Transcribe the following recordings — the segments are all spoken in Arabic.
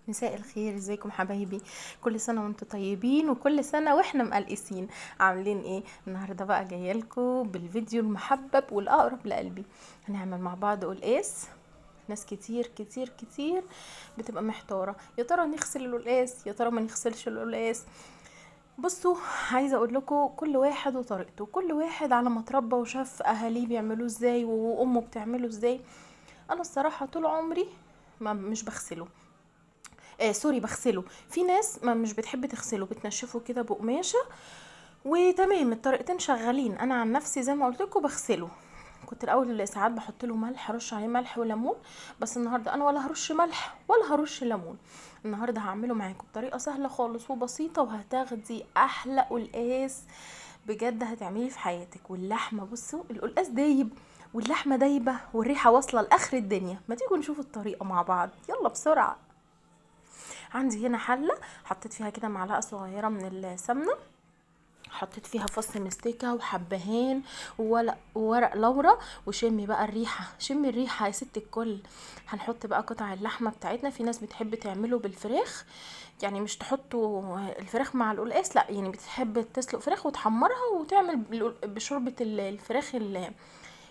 مساء الخير، ازيكم حبايبي؟ كل سنه وانتم طيبين، وكل سنه واحنا مقلقسين. عاملين ايه النهارده؟ بقى جايه لكم بالفيديو المحبب والاقرب لقلبي. هنعمل مع بعض قلقاس. ناس كتير كتير كتير بتبقى محتاره، يا ترى نغسل القلقاس يا ترى ما نغسلش القلقاس. بصوا، عايزه اقول لكم كل واحد وطريقته، كل واحد على ما اتربى وشاف اهاليه بيعملوه ازاي وامه بتعمله ازاي. انا الصراحه طول عمري ما مش بغسله. سوري، بغسله. في ناس ما مش بتحب تغسله، بتنشفه كده بقماشه وتمام. الطريقتين شغالين. انا عن نفسي زي ما قلت لكم بغسله. كنت الاول ساعات بحط له ملح، ارش عليه ملح وليمون. بس النهارده انا ولا هرش ملح ولا هرش ليمون. النهارده هعمله معاكم بطريقه سهله خالص وبسيطه، وهتاخدي احلى قلقاس بجد هتعمليه في حياتك. واللحمه، بصوا القلقاس دايب واللحمه دايبه والريحه واصله لاخر الدنيا. ما تيجوا نشوف الطريقه مع بعض، يلا بسرعه. عندي هنا حله، حطيت فيها كده معلقه صغيره من السمنه، حطيت فيها فص مستكه وحبهان وورق لورا. وشمي بقى الريحه، شمي الريحه يا ست الكل. هنحط بقى قطع اللحمه بتاعتنا. في ناس بتحب تعمله بالفراخ، يعني مش تحطوا الفراخ مع القلقاس، لا، يعني بتحب تسلق فراخ وتحمرها وتعمل بشوربه الفراخ.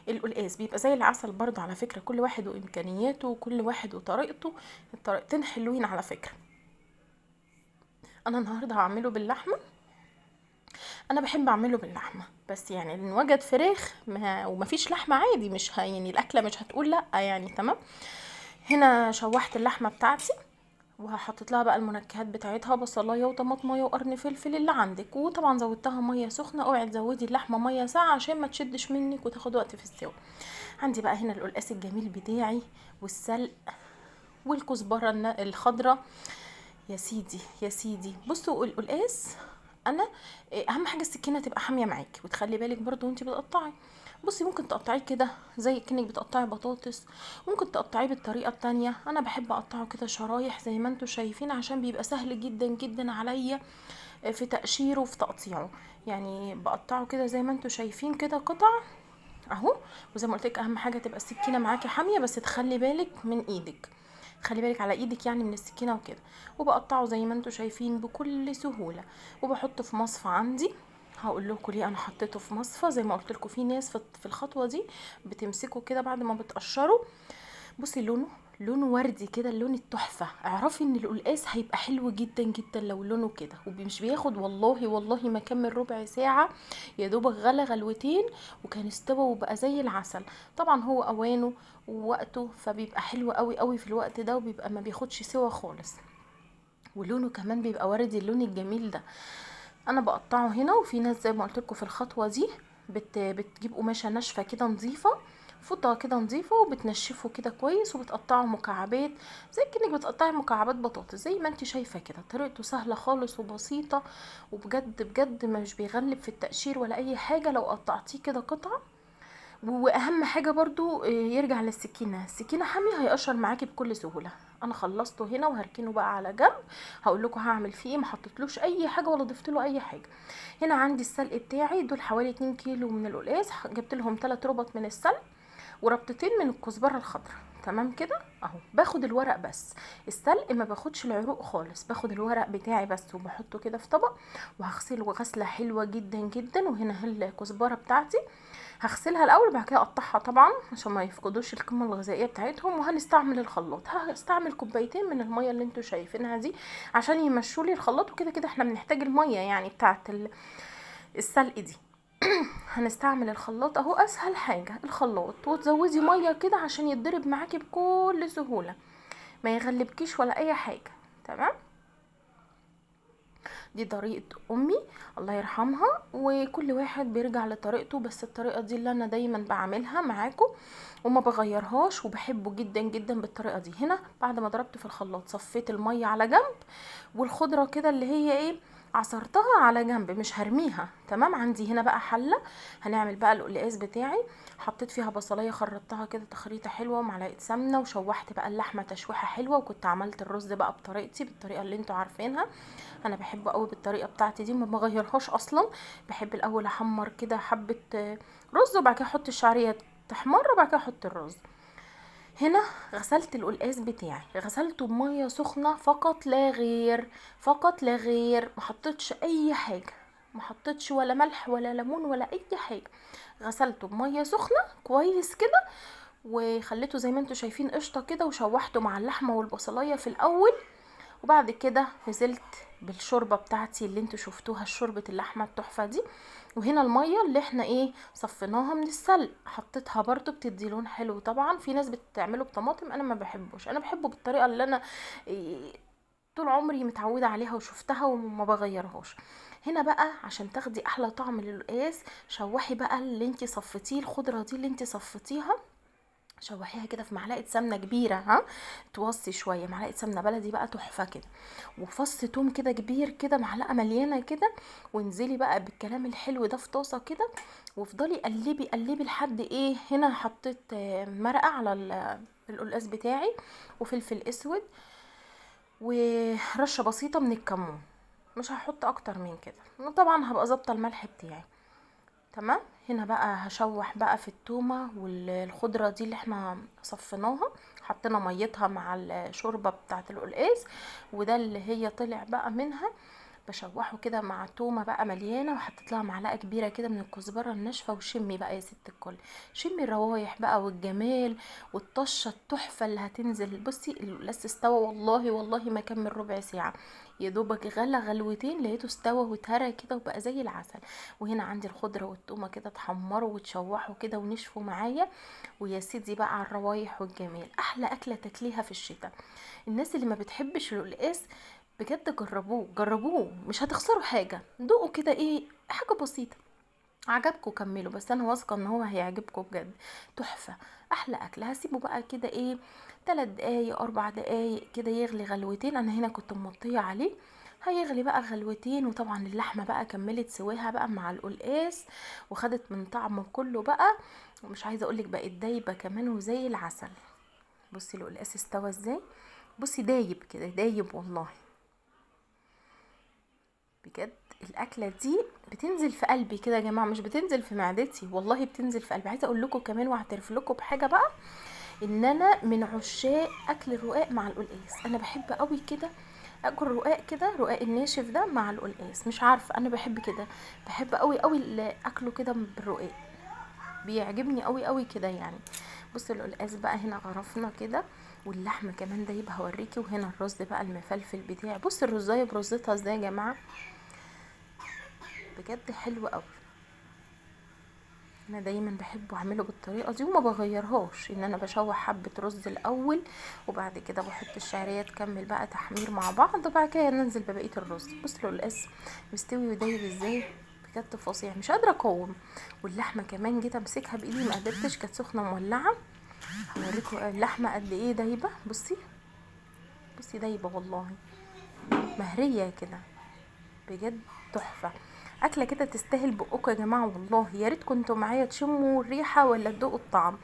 القلقاس بيبقى زي العسل برضه على فكره. كل واحد وامكانياته وكل واحد وطريقته. الطريقتين حلوين على فكره. انا النهارده هعمله باللحمه. انا بحب اعمله باللحمه، بس يعني ان وجد فراخ ومفيش لحمه عادي، مش يعني الاكله مش هتقول لا يعني. تمام. هنا شوحت اللحمه بتاعتي وهحطت لها بقى المنكهات بتاعتها، بصلايه وطماطمايه وقرن فلفل اللي عندك. وطبعا زودتها ميه سخنه. اوعي تزودي اللحمه ميه ساقعه عشان ما تشدش منك وتاخد وقت في السوا. عندي بقى هنا القلقاس الجميل بتاعي والسلق والكزبره الخضراء. يا سيدي يا سيدي، بصوا القلقاس. انا اهم حاجه السكينه تبقى حاميه معاكي، وتخلي بالك برضو وانتي بتقطعي. بصي، ممكن تقطعيه كده زي كأنك بتقطعي بطاطس، ممكن تقطعيه بالطريقه التانية. انا بحب اقطعه كده شرايح زي ما انتوا شايفين، عشان بيبقى سهل جدا جدا عليا في تقشيره وفي تقطيعه. يعني بقطعه كده زي ما انتوا شايفين كده قطع اهو. وزي ما قلت لك اهم حاجه تبقى السكينه معاكي حاميه، بس تخلي بالك من ايدك، خلي بالك على ايدك يعني من السكينه وكده. وبقطعه زي ما انتوا شايفين بكل سهوله. وبحطه في مصفى عندي. هقول لكم ليه انا حطيته في مصفى. زي ما قلت لكم في ناس في الخطوه دي بتمسكه كده بعد ما بتقشره. بصي لونه وردي كده، اللون التحفه. اعرفي ان القلقاس هيبقى حلو جدا جدا لو لونه كده، ومش بياخد والله والله ما كمل ربع ساعه. يا دوبك غلى غلوتين وكان استوى وبقى زي العسل. طبعا هو اوانه ووقته، فبيبقى حلو قوي قوي في الوقت ده، وبيبقى ما بياخدش سوا خالص. ولونه كمان بيبقى وردي، اللون الجميل ده. انا بقطعه هنا. وفي ناس زي ما قلت لكم في الخطوه دي بتجيب قماشه ناشفه كده نظيفه، فوطه كده نظيفه، وبتنشفه كده كويس، وبتقطعه مكعبات زي كأنك بتقطعي مكعبات بطاطس زي ما انت شايفه كده. طريقته سهله خالص وبسيطه، وبجد بجد مش بيغلب في التقشير ولا اي حاجه لو قطعتيه كده قطع. واهم حاجه برضو يرجع للسكينه. السكينه حاميه هيقشر معاكي بكل سهوله. انا خلصته هنا وهركنه بقى على جنب. هقول لكم هعمل فيه ايه. ما حطيتلوش اي حاجه ولا ضفت له اي حاجه. هنا عندي السلق بتاعي، دول حوالي 2 كيلو من القلقاس. جبت لهم 3 ربط من السلق وربطتين من الكزبره الخضراء. تمام كده اهو. باخد الورق بس، السلق ما باخدش العروق خالص، باخد الورق بتاعي بس وبحطه كده في طبق. وهغسله غسله حلوه جدا جدا. وهنا الكزبره بتاعتي هغسلها الاول، بعد كده اقطعها طبعا عشان ما يفقدوش القيمه الغذائيه بتاعتهم. وهنستعمل الخلاط. هستعمل كوبايتين من الميه اللي انتوا شايفينها دي عشان يمشوا لي الخلاط. وكده كده احنا بنحتاج الميه يعني بتاعه السلق دي. هنستعمل الخلاط اهو، اسهل حاجه الخلاط. وتزودي ميه كده عشان يتضرب معاكي بكل سهوله، ما يغلبكيش ولا اي حاجه. تمام. دي طريقة امي الله يرحمها، وكل واحد بيرجع لطريقته، بس الطريقة دي اللي انا دايما بعملها معاكم وما بغيرهاش، وبحبه جدا جدا بالطريقة دي. هنا بعد ما ضربت في الخلاط صفيت المية على جنب، والخضرة كده اللي هي ايه عصرتها على جنب، مش هرميها. تمام. عندي هنا بقى حلة هنعمل بقى القلقاس بتاعي. حطيت فيها بصلايه خرطتها كده تخريطه حلوه ومعلقه سمنه، وشوحت بقى اللحمه تشويحه حلوه. وكنت عملت الرز بقى بطريقتي، بالطريقه اللي انتوا عارفينها. انا بحبه قوي بالطريقه بتاعتي دي، ما بغيرهاش اصلا. بحب الاول احمر كده حبه رز، وبعد كده احط الشعريه تحمر، وبعد كده احط الرز. هنا غسلت القلقاس بتاعي، غسلته بميه سخنه فقط لا غير، فقط لا غير، ما حطيتش اي حاجه، ما حطيتش ولا ملح ولا ليمون ولا اي حاجه. غسلته بميه سخنه كويس كده، وخليته زي ما انتوا شايفين قشطه كده، وشوحته مع اللحمه والبصلايه في الاول، وبعد كده نزلت بالشوربه بتاعتي اللي انتوا شفتوها، شوربه اللحمه التحفه دي. وهنا الميه اللي احنا ايه صفيناها من السلق، حطيتها برضو بتدي لون حلو. طبعا في ناس بتعمله بطماطم، انا ما بحبوش، انا بحبه بالطريقه اللي انا إيه طول عمري متعوده عليها وشفتها وما بغيرهاش. هنا بقى عشان تاخدي احلى طعم للقلقاس، شوحي بقى اللي انتي صفتيه، الخضره دي اللي انتي صفتيها، شوحيها كده في معلقه سمنه كبيره، ها توصي شويه، معلقه سمنه بلدي بقى تحفه كده، وفص توم كده كبير كده، معلقه مليانه كده، وانزلي بقى بالكلام الحلو ده في طاسه كده، وافضلي قلبي قلبي لحد ايه. هنا حطيت مرقه على القلقاس بتاعي، وفلفل اسود، ورشه بسيطه من الكمون، مش هحط اكتر من كده، طبعا هبقى ظابطه الملح بتاعي. تمام. هنا بقى هشوح بقى في التومة والخضرة دي اللي احنا صفيناها، حطينا ميتها مع الشوربة بتاعة القلقاس، وده اللي هي طلع بقى منها. بشوحه كده مع تومة بقى مليانة، وحطيت لها معلقة كبيرة كده من الكزبرة الناشفة. وشمي بقى يا ست الكل، شمي الروايح بقى والجمال والطشة التحفة اللي هتنزل. بصي القلقاس استوى، والله والله ما كمل ربع ساعة، يا دوبك غلى غلوتين لقيته استوى واتهرى كده وبقى زي العسل. وهنا عندي الخضره والتومه كده اتحمروا وتشوحوا كده ونشفوا معايا. ويا سيدي بقى على الروايح والجمال، احلى اكله تاكليها في الشتاء. الناس اللي ما بتحبش القلقاس بجد جربوه، جربوه مش هتخسروا حاجه، دوقوا كده ايه حاجه بسيطه، عجبكم كملوا، بس انا واثقه ان هو هيعجبكم بجد، تحفه. احلى اكل. هسيبه بقى كده ايه 3 دقايق 4 دقايق كده يغلي غلوتين، انا هنا كنت مغطيه عليه، هيغلي بقى غلوتين. وطبعا اللحمه بقى كملت سواها بقى مع القلقاس، وخدت من طعمه كله بقى، ومش عايزه اقولك بقت دايبه كمان وزي العسل. بصي القلقاس استوى ازاي، بصي دايب كده، دايب والله بجد. الاكله دي بتنزل في قلبي كده يا جماعه، مش بتنزل في معدتي، والله بتنزل في قلبي. عايزه اقول لكم كمان واعترف لكم بحاجه بقى، ان انا من عشاق اكل الرقاق مع القلقاس. انا بحب قوي كده اكل رقاق كده، رقاق الناشف ده مع القلقاس، مش عارفه انا بحب كده، بحب قوي قوي اكله كده بالرقاق، بيعجبني قوي قوي كده يعني. بصوا القلقاس بقى هنا غرفنا كده، واللحمه كمان ده يبقى هوريكي. وهنا الرز بقى المفلفل بتاعي، بص الرزايه برزتها ازاي يا جماعه، بجد حلو قوي. انا دايما بحب اعمله بالطريقه دي وما بغيرهاش، ان انا بشوح حبه رز الاول، وبعد كده بحط الشعريه تكمل بقى تحمير مع بعض، وبعد كده ننزل ببقيه الرز. بص له القلقاس مستوي ودايب ازاي، بجد فظيع، مش قادره اقاوم. واللحمه كمان جيت امسكها بايدي ما قدرتش، كانت سخنه مولعه. هوريكم اللحمه قد ايه دايبه، بصي بصي دايبه والله، مهريه كده، بجد تحفه. اكله كده تستاهل بقكم يا جماعه والله، يا ريت كنتوا معايا تشموا الريحه ولا تدوقوا الطعم.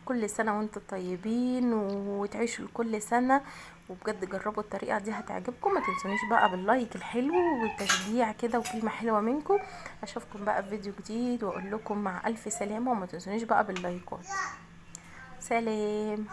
كل سنه وانتم طيبين وتعيشوا لكل سنه، وبجد جربوا الطريقه دي هتعجبكم. ما تنسونيش بقى باللايك الحلو والتشجيع كده وكلمه حلوه منكم. اشوفكم بقى في فيديو جديد، واقول لكم مع الف سلامه، وما تنسونيش بقى باللايكات. سلام.